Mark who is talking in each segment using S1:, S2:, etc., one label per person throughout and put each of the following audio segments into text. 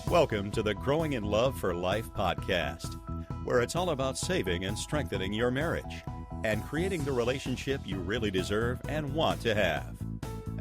S1: Welcome to the Growing in Love for Life podcast, where it's all about saving and strengthening your marriage and creating the relationship you really deserve and want to have.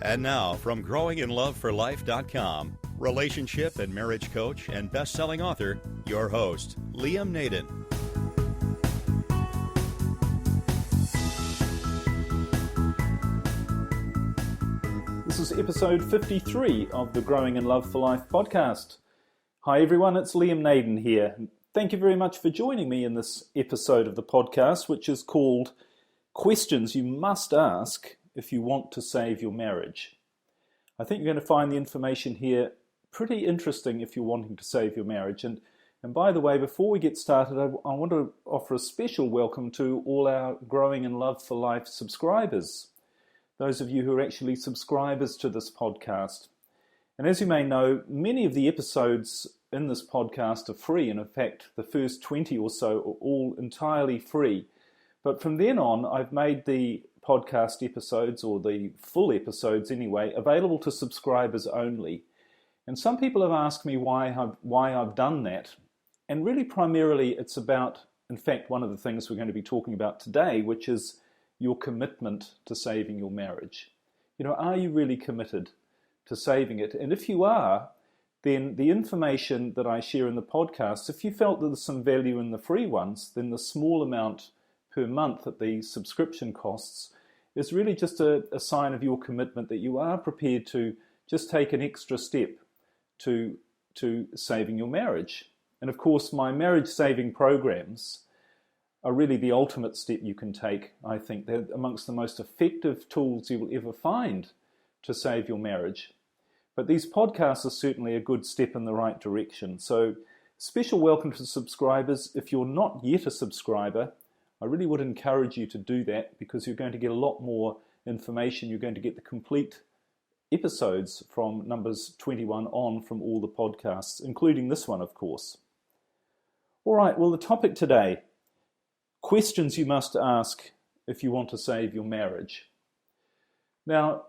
S1: And now, from growinginloveforlife.com, relationship and marriage coach and best-selling author, your host, Liam Naden.
S2: This is episode 53 of the Growing in Love for Life podcast. Hi everyone, it's Liam Naden here. Thank you very much for joining me in this episode of the podcast, which is called Questions You Must Ask If You Want to Save Your Marriage. I think you're going to find the information here pretty interesting if you're wanting to save your marriage. And by the way, before we get started, I want to offer a special welcome to all our Growing in Love for Life subscribers, those of you who are actually subscribers to this podcast. And as you may know, many of the episodes in this podcast are free, and in fact, the first 20 or so are all entirely free. But from then on, I've made the podcast episodes, or the full episodes anyway, available to subscribers only. And some people have asked me why I've done that. And really, primarily, it's about, in fact, one of the things we're going to be talking about today, which is your commitment to saving your marriage. You know, are you really committed to saving it? And if you are, then the information that I share in the podcast, if you felt that there's some value in the free ones, then the small amount per month that the subscription costs is really just a sign of your commitment that you are prepared to just take an extra step to saving your marriage. And of course, my marriage saving programs are really the ultimate step you can take. I think they're amongst the most effective tools you will ever find to save your marriage. But these podcasts are certainly a good step in the right direction. So special welcome to subscribers. If you're not yet a subscriber, I really would encourage you to do that, because you're going to get a lot more information. You're going to get the complete episodes from numbers 21 on from all the podcasts, including this one, of course. All right, well, the topic today, questions you must ask if you want to save your marriage. Now,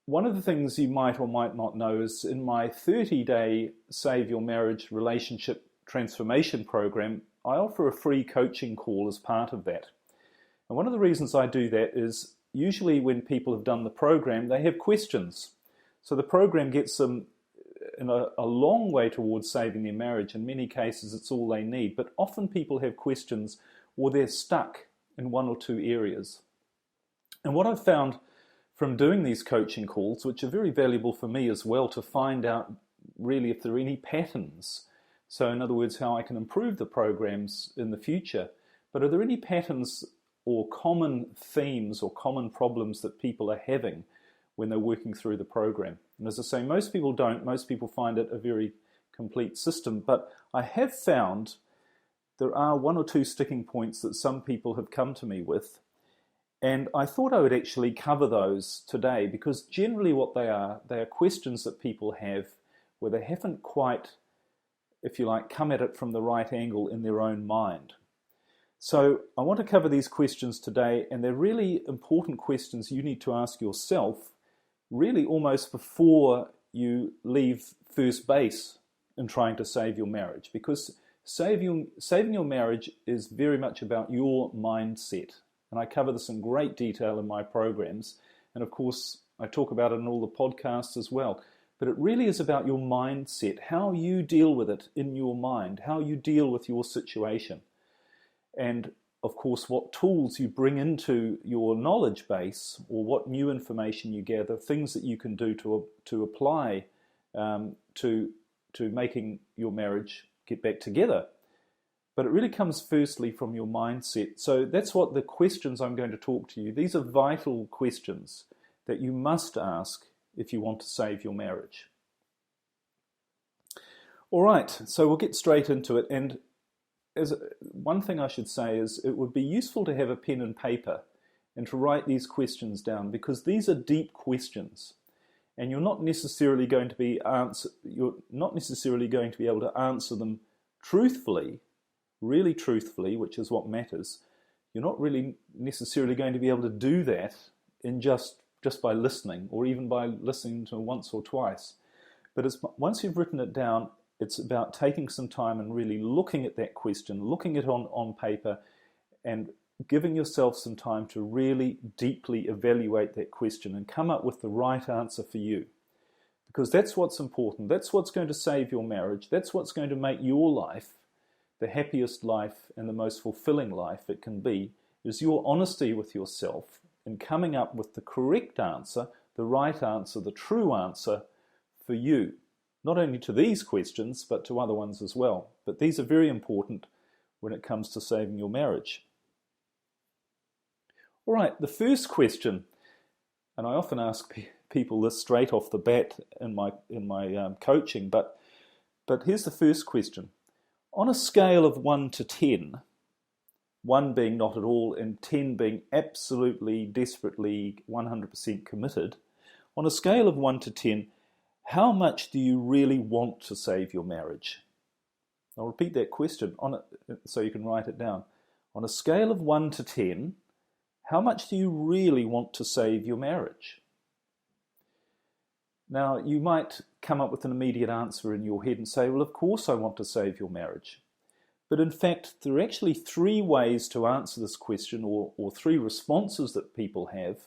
S2: one of the things you might or might not know is in my 30-day Save Your Marriage Relationship Transformation program, I offer a free coaching call as part of that. And one of the reasons I do that is usually when people have done the program, they have questions. So the program gets them in a long way towards saving their marriage. In many cases, it's all they need. But often people have questions, or they're stuck in one or two areas. And what I've found from doing these coaching calls, which are very valuable for me as well, to find out really if there are any patterns. So in other words, how I can improve the programs in the future. But are there any patterns or common themes or common problems that people are having when they're working through the program? And as I say, most people don't. Most people find it a very complete system. But I have found there are one or two sticking points that some people have come to me with. And I thought I would actually cover those today, because generally what they are questions that people have where they haven't quite, if you like, come at it from the right angle in their own mind. So I want to cover these questions today, and they're really important questions you need to ask yourself, really almost before you leave first base in trying to save your marriage, because saving your marriage is very much about your mindset. And I cover this in great detail in my programs. And of course, I talk about it in all the podcasts as well. But it really is about your mindset, how you deal with it in your mind, how you deal with your situation. And of course, what tools you bring into your knowledge base, or what new information you gather, things that you can do to apply to making your marriage get back together. But it really comes firstly from your mindset. So that's what the questions I'm going to talk to you. These are vital questions that you must ask if you want to save your marriage. All right, so we'll get straight into it. And one thing I should say is it would be useful to have a pen and paper and to write these questions down, because these are deep questions. And you're not necessarily going to be able to answer them truthfully, really truthfully, which is what matters. You're not really necessarily going to be able to do that in just by listening, or even by listening to once or twice. But once you've written it down, It's about taking some time and really looking at that question, looking at it on paper, and giving yourself some time to really deeply evaluate that question and come up with the right answer for you. Because that's what's important. That's what's going to save your marriage. That's what's going to make your life the happiest life and the most fulfilling life it can be, is your honesty with yourself in coming up with the correct answer, the right answer, the true answer for you. Not only to these questions, but to other ones as well. But these are very important when it comes to saving your marriage. All right, the first question, and I often ask people this straight off the bat in my coaching, but here's the first question. On a scale of 1 to 10, 1 being not at all and 10 being absolutely, desperately, 100% committed, on a scale of 1 to 10, how much do you really want to save your marriage? I'll repeat that question so you can write it down. On a scale of 1 to 10, how much do you really want to save your marriage? Now, you might come up with an immediate answer in your head and say, well, of course I want to save your marriage. But in fact, there are actually 3 ways to answer this question, or 3 responses that people have,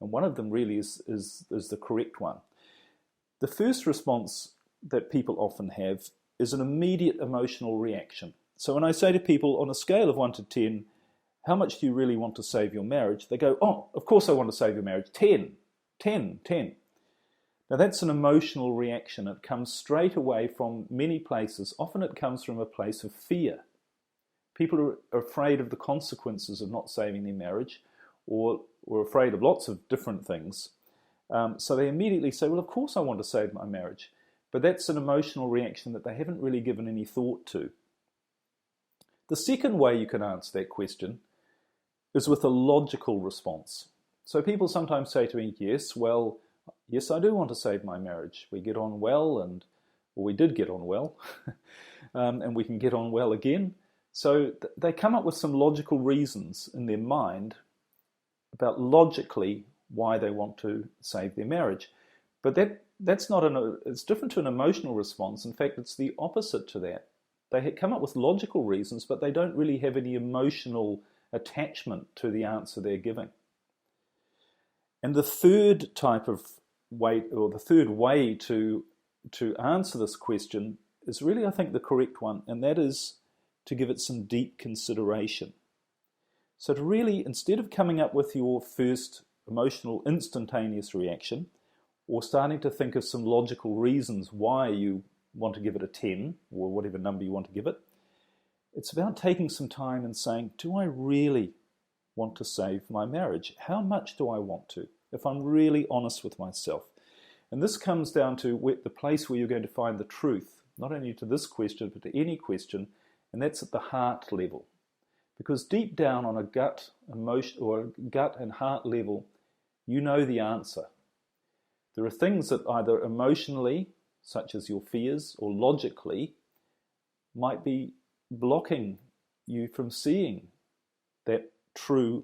S2: and one of them really is the correct one. The first response that people often have is an immediate emotional reaction. So when I say to people, on a scale of 1 to 10, how much do you really want to save your marriage? They go, oh, of course I want to save your marriage. 10. Now that's an emotional reaction. It comes straight away from many places. Often it comes from a place of fear. People are afraid of the consequences of not saving their marriage, or afraid of lots of different things. So they immediately say, well, of course I want to save my marriage. But that's an emotional reaction that they haven't really given any thought to. The second way you can answer that question is with a logical response. So people sometimes say to me, yes, I do want to save my marriage. We get on well, we did get on well, and we can get on well again. So they come up with some logical reasons in their mind about logically why they want to save their marriage. But that's not it's different to an emotional response. In fact, it's the opposite to that. They come up with logical reasons, but they don't really have any emotional attachment to the answer they're giving. And the third type of way, or the third way to answer this question is really, I think, the correct one, and that is to give it some deep consideration. So to really, instead of coming up with your first emotional instantaneous reaction, or starting to think of some logical reasons why you want to give it a 10, or whatever number you want to give it, it's about taking some time and saying, do I really want to save my marriage? How much do I want to? If I'm really honest with myself. And this comes down to the place where you're going to find the truth, not only to this question, but to any question, and that's at the heart level. Because deep down on a gut emotion, or gut and heart level, you know the answer. There are things that either emotionally, such as your fears, or logically, might be blocking you from seeing that true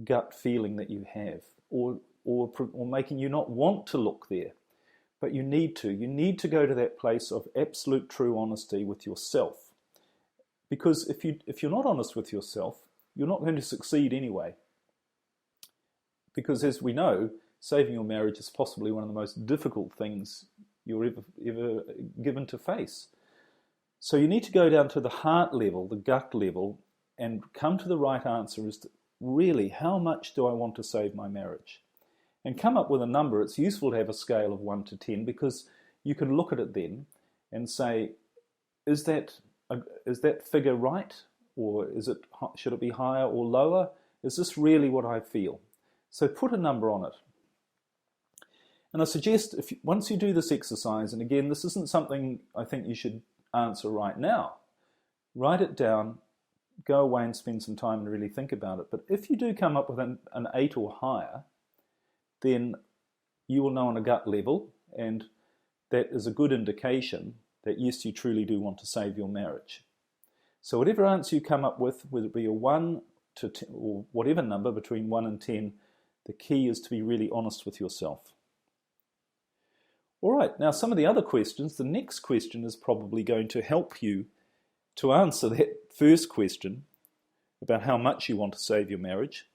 S2: gut feeling that you have, or making you not want to look there. But you need to. You need to go to that place of absolute true honesty with yourself. Because if you're not honest with yourself, you're not going to succeed anyway. Because as we know, saving your marriage is possibly one of the most difficult things you're ever given to face. So you need to go down to the heart level, the gut level, and come to the right answer as to really, how much do I want to save my marriage? And come up with a number. It's useful to have a scale of 1 to 10, because you can look at it then and say, is that figure right? Or should it be higher or lower? Is this really what I feel? So put a number on it. And I suggest, once you do this exercise, and again, this isn't something I think you should answer right now, write it down, go away and spend some time and really think about it. But if you do come up with an 8 or higher, then you will know on a gut level, and that is a good indication that yes, you truly do want to save your marriage. So whatever answer you come up with, whether it be a 1 to 10, or whatever number between 1 and 10, the key is to be really honest with yourself. All right, now some of the other questions, the next question is probably going to help you to answer that first question about how much you want to save your marriage.